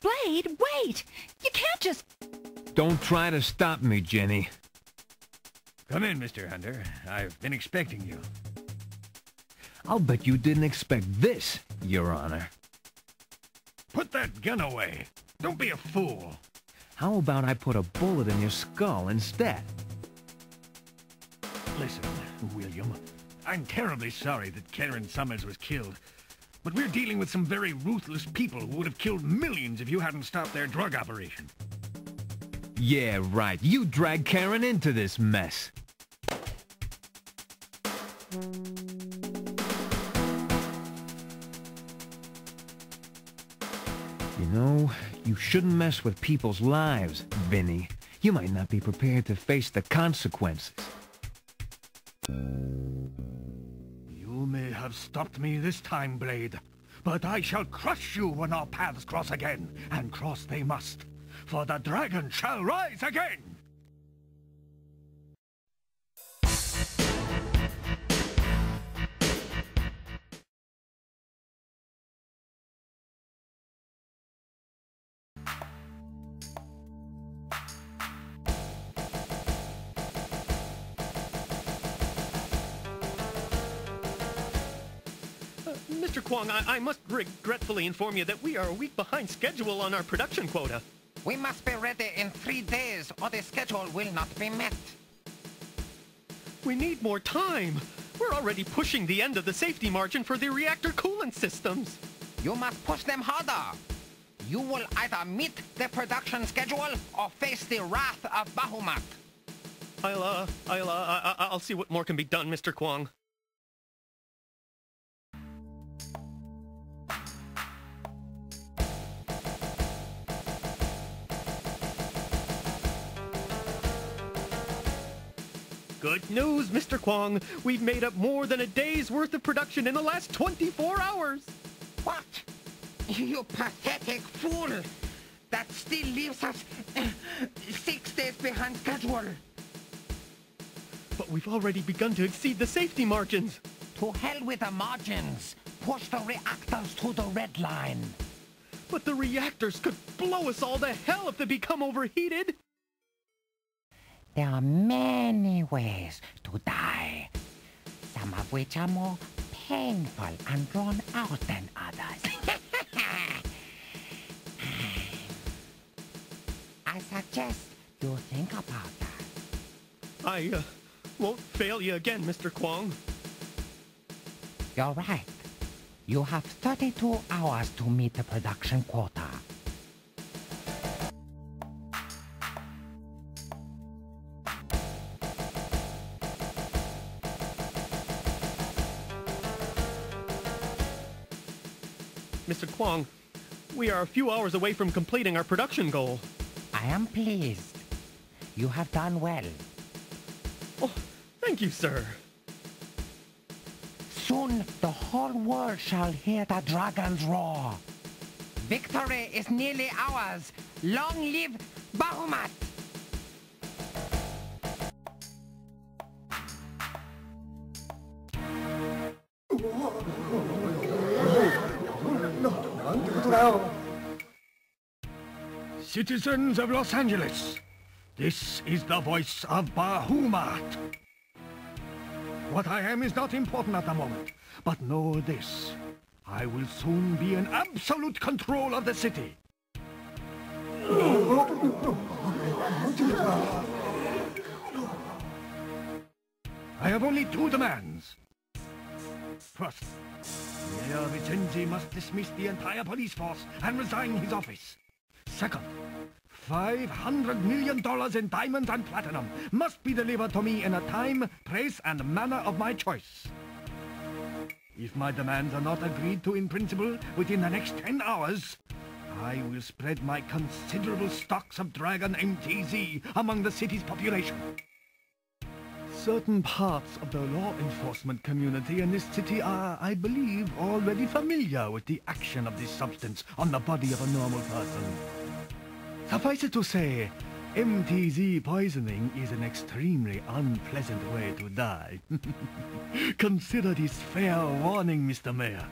Blade, wait! You can't just... Don't try to stop me, Jenny. Come in, Mr. Hunter. I've been expecting you. I'll bet you didn't expect this, Your Honor. Put that gun away. Don't be a fool. How about I put a bullet in your skull instead? Listen, William. I'm terribly sorry that Karen Summers was killed. But we're dealing with some very ruthless people who would have killed millions if you hadn't stopped their drug operation. Yeah, right. You dragged Karen into this mess. You know, you shouldn't mess with people's lives, Vinny. You might not be prepared to face the consequences. You may have stopped me this time, Blade, but I shall crush you when our paths cross again, and cross they must, for the dragon shall rise again! Mr. Kwong, I must regretfully inform you that we are a week behind schedule on our production quota. We must be ready in 3 days, or the schedule will not be met. We need more time. We're already pushing the end of the safety margin for the reactor coolant systems. You must push them harder. You will either meet the production schedule or face the wrath of Bahamut. I'll see what more can be done, Mr. Kwong. Good news, Mr. Kwong. We've made up more than a day's worth of production in the last 24 hours. What? You pathetic fool! That still leaves us 6 days behind schedule. But we've already begun to exceed the safety margins. To hell with the margins. Push the reactors to the red line. But the reactors could blow us all to hell if they become overheated. There are many ways to die, some of which are more painful and drawn out than others. I suggest you think about that. I won't fail you again, Mr. Kwong. You're right. You have 32 hours to meet the production quota. Mr. Kwong, we are a few hours away from completing our production goal. I am pleased. You have done well. Oh, thank you, sir. Soon the whole world shall hear the dragon's roar. Victory is nearly ours. Long live Bahamut! Citizens of Los Angeles, this is the voice of Bahamut. What I am is not important at the moment, but know this. I will soon be in absolute control of the city. I have only 2 demands. First, Mayor Vicenzi must dismiss the entire police force and resign his office. Second, $500 million in diamonds and platinum must be delivered to me in a time, place, and manner of my choice. If my demands are not agreed to in principle within the next 10 hours, I will spread my considerable stocks of Dragon MTZ among the city's population. Certain parts of the law enforcement community in this city are, I believe, already familiar with the action of this substance on the body of a normal person. Suffice it to say, MTZ poisoning is an extremely unpleasant way to die. Consider this fair warning, Mr. Mayor.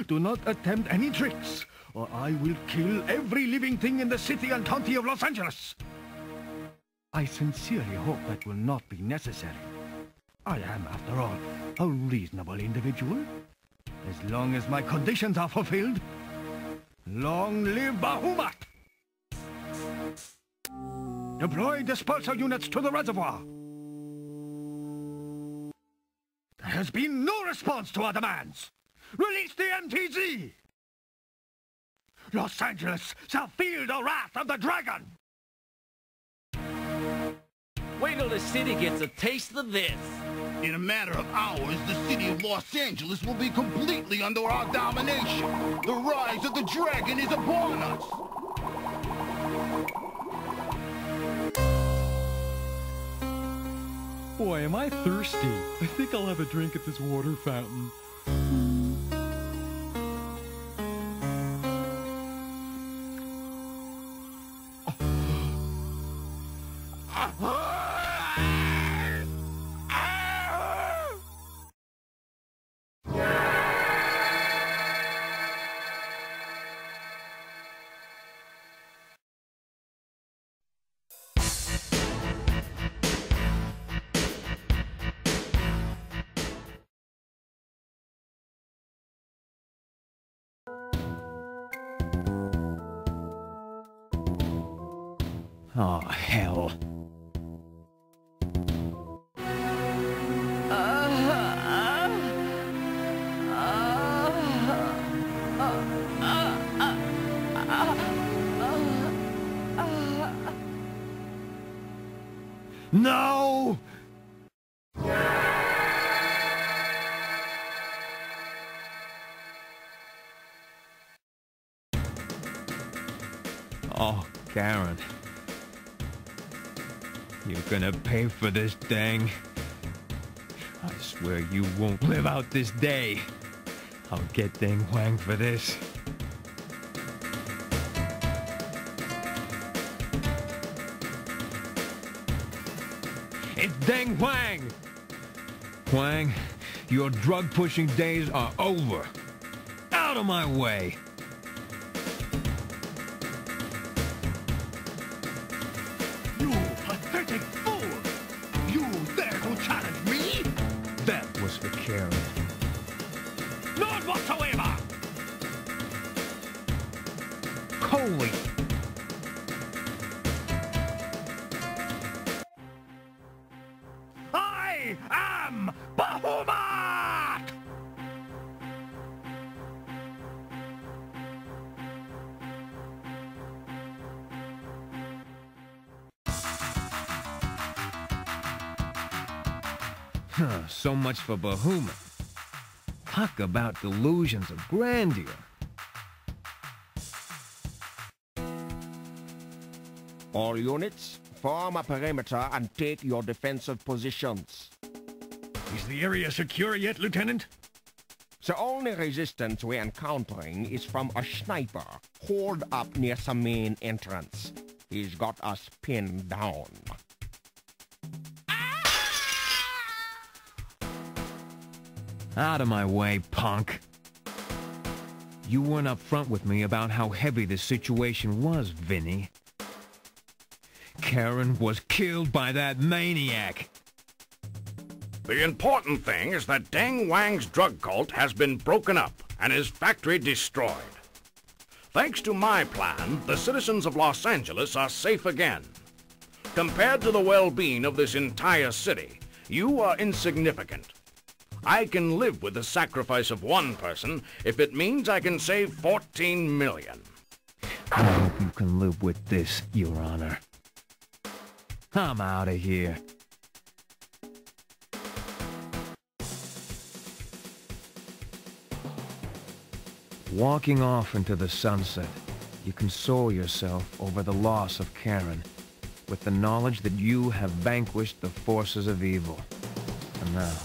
Do not attempt any tricks, or I will kill every living thing in the city and county of Los Angeles. I sincerely hope that will not be necessary. I am, after all, a reasonable individual. As long as my conditions are fulfilled. Long live Bahamut! Deploy dispersal units to the reservoir. There has been no response to our demands. Release the MTZ! Los Angeles shall feel the wrath of the dragon! Wait till the city gets a taste of this. In a matter of hours, the city of Los Angeles will be completely under our domination. The rise of the dragon is upon us. Boy, am I thirsty. I think I'll have a drink at this water fountain. Oh, hell. No! Oh, Karen. You're gonna pay for this, dang. I swear you won't live out this day. I'll get Deng Huang for this. It's Deng Huang! Huang, your drug-pushing days are over. Out of my way! You pathetic fool! You dare to challenge me? That was for Karen. Not whatsoever! Holy... I am Bahamut! So much for Bahamut. Talk about delusions of grandeur. All units, form a perimeter and take your defensive positions. Is the area secure yet, Lieutenant? The only resistance we're encountering is from a sniper holed up near the main entrance. He's got us pinned down. Out of my way, punk. You weren't up front with me about how heavy the situation was, Vinny. Karen was killed by that maniac. The important thing is that Deng Wang's drug cult has been broken up and his factory destroyed. Thanks to my plan, the citizens of Los Angeles are safe again. Compared to the well-being of this entire city, you are insignificant. I can live with the sacrifice of one person if it means I can save 14 million. I hope you can live with this, Your Honor. I'm out of here. Walking off into the sunset, you console yourself over the loss of Karen, with the knowledge that you have vanquished the forces of evil. And now,